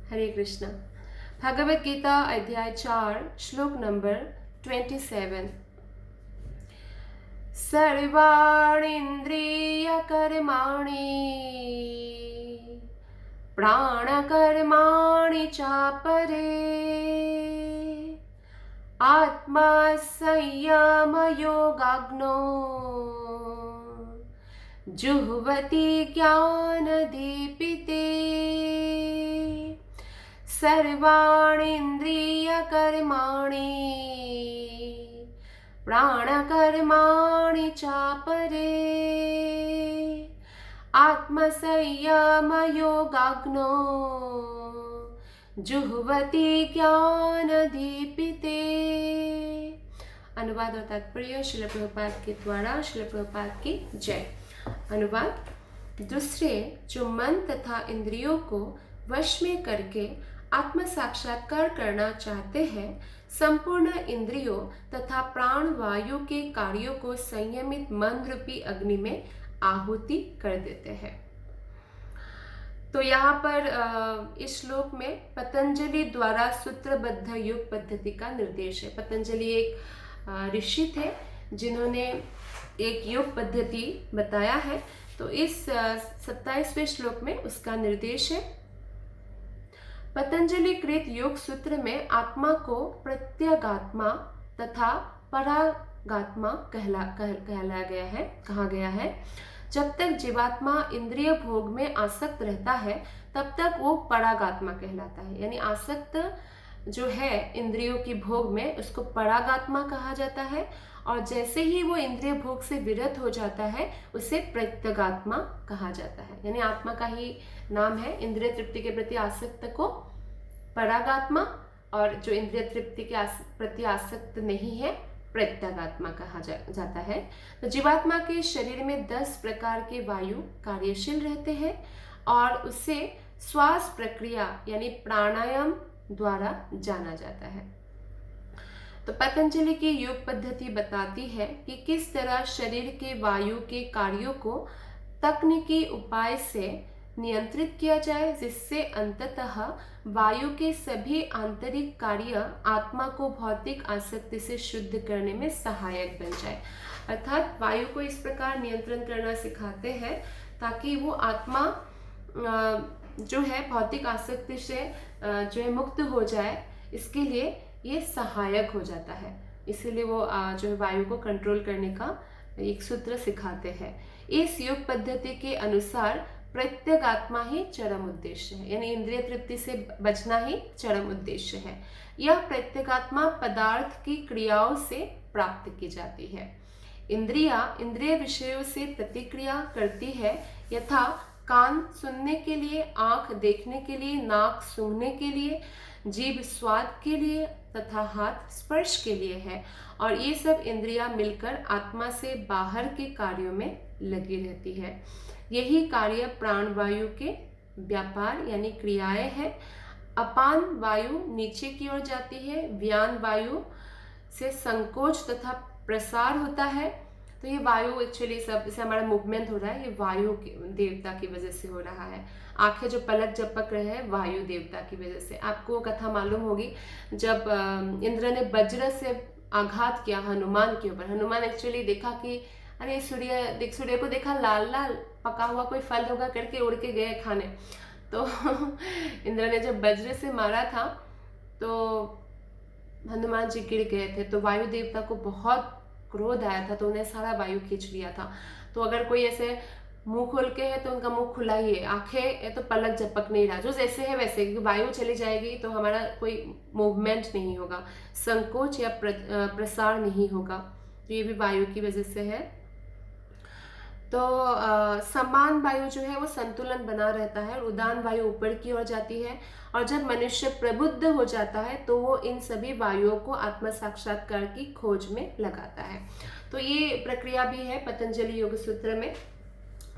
हरे कृष्णा। भगवत गीता अध्याय 4 श्लोक नंबर 27। सर्वाणीन्द्रियकर्माणि प्राणकर्माणि चापरे आत्मा संयमयोगाग्नो जुह्वति ज्ञानदीपिते। सर्वाणीन्द्रियकर्माणि प्राणकर्माणि चापरे आत्मसंयमयोगाग्नो जुह्वति ज्ञानदीपिते। अनुवाद और तात्पर्य श्रील प्रभुपाद के द्वारा श्रील प्रभुपाद की जय। अनुवाद: दूसरे जो मन तथा इंद्रियों को वश में करके आत्म साक्षात्कार करना चाहते हैं, संपूर्ण इंद्रियों तथा प्राण वायु के कार्यों को संयमित मन रूपी अग्नि में आहुति कर देते हैं। तो यहाँ पर इस श्लोक में पतंजलि द्वारा सूत्रबद्ध योग पद्धति का निर्देश है। पतंजलि एक ऋषि थे जिन्होंने एक योग पद्धति बताया है। तो इस 27वें श्लोक में उसका निर्देश है। पतंजलि कृत योग सूत्र में आत्मा को प्रत्यगात्मा तथा परागात्मा कहा गया है। जब तक जीवात्मा इंद्रिय भोग में आसक्त रहता है तब तक वो परागात्मा कहलाता है। यानी आसक्त जो है इंद्रियों की भोग में, उसको परागात्मा कहा जाता है। और जैसे ही वो इंद्रिय भोग से विरत हो जाता है उसे प्रत्यगात्मा कहा जाता है। यानी आत्मा का ही नाम है। इंद्रिय तृप्ति के प्रति आसक्त को परागात्मा, और जो इंद्रिय तृप्ति के प्रति आसक्त नहीं है प्रत्यगात्मा कहा जाता है। तो जीवात्मा के शरीर में 10 प्रकार के वायु कार्यशील रहते हैं और उसे श्वास प्रक्रिया यानी प्राणायाम द्वारा जाना जाता है। तो पतंजलि की योग पद्धति बताती है कि किस तरह शरीर के वायु के कार्यों को तकनीकी उपाय से नियंत्रित किया जाए, जिससे अंततः वायु के सभी आंतरिक कार्य आत्मा को भौतिक आसक्ति से शुद्ध करने में सहायक बन जाए। अर्थात वायु को इस प्रकार नियंत्रण करना सिखाते हैं ताकि वो आत्मा जो है भौतिक आसक्ति से जो है मुक्त हो जाए। इसके लिए ये सहायक हो जाता है। इसीलिए वो जो है वायु को कंट्रोल करने का एक सूत्र सिखाते हैं। इस योग पद्धति के अनुसार प्रत्यगात्मा ही चरम उद्देश्य है। यानी इंद्रिय तृप्ति से बचना ही चरम उद्देश्य है। यह प्रत्यगात्मा पदार्थ की क्रियाओं से प्राप्त की जाती है। इंद्रिय विषयों से प्रतिक्रिया करती है, यथा कान सुनने के लिए, आंख देखने के लिए, नाक सूंघने के लिए, जीभ स्वाद के लिए तथा हाथ स्पर्श के लिए है। और ये सब इंद्रियां मिलकर आत्मा से बाहर के कार्यों में लगी रहती है। यही कार्य प्राण वायु के व्यापार यानी क्रियाएं हैं। अपान वायु नीचे की ओर जाती है, व्यान वायु से संकोच तथा प्रसार होता है। तो ये वायु एक्चुअली सब से हमारा मूवमेंट हो रहा है, ये वायु देवता की वजह से हो रहा है। आंखें जो पलक झपक रहे हैं वायु देवता की वजह से। आपको कथा मालूम होगी, जब इंद्र ने वज्र से आघात किया हनुमान के ऊपर। हनुमान एक्चुअली देखा कि अरे सूर्य को देखा लाल लाल पका हुआ कोई फल होगा करके उड़ के गए खाने। तो इंद्र ने जब वज्र से मारा था तो हनुमान जी गिर गए थे। तो वायु देवता को बहुत क्रोध आया था, तो उन्हें सारा वायु खींच लिया था। तो अगर कोई ऐसे मुंह खोल के है तो उनका मुंह खुला ही है, आंखें तो पलक झपक नहीं रहा, जो जैसे है वैसे, क्योंकि वायु चली जाएगी तो हमारा कोई मूवमेंट नहीं होगा, संकोच या प्रसार नहीं होगा। तो ये भी वायु की वजह से है। तो समान वायु जो है वो संतुलन बना रहता है और उदान वायु ऊपर की ओर जाती है। और जब मनुष्य प्रबुद्ध हो जाता है तो वो इन सभी वायुओं को आत्म साक्षात्कार की खोज में लगाता है। तो ये प्रक्रिया भी है पतंजलि योग सूत्र में।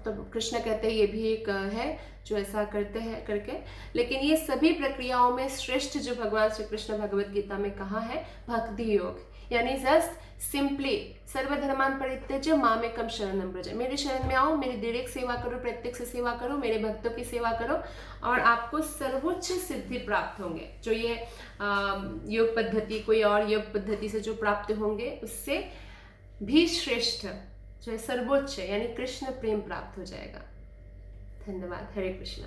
तो कृष्ण कहते हैं ये भी एक है जो ऐसा करते हैं करके। लेकिन ये सभी प्रक्रियाओं में श्रेष्ठ जो भगवान श्री कृष्ण भगवत गीता में कहा है भक्ति योग, यानी जस्ट सिंपली सर्वधर्मान परित्यज्य मामेकम शरणम व्रज, मेरे शरण में आओ, मेरी दृढ़ सेवा करो, प्रत्यक्ष सेवा करो, मेरे भक्तों की सेवा करो और आपको सर्वोच्च सिद्धि प्राप्त होंगे। जो ये योग पद्धति, कोई और योग पद्धति से जो प्राप्त होंगे उससे भी श्रेष्ठ जो है सर्वोच्च यानी कृष्ण प्रेम प्राप्त हो जाएगा। धन्यवाद। हरे कृष्ण।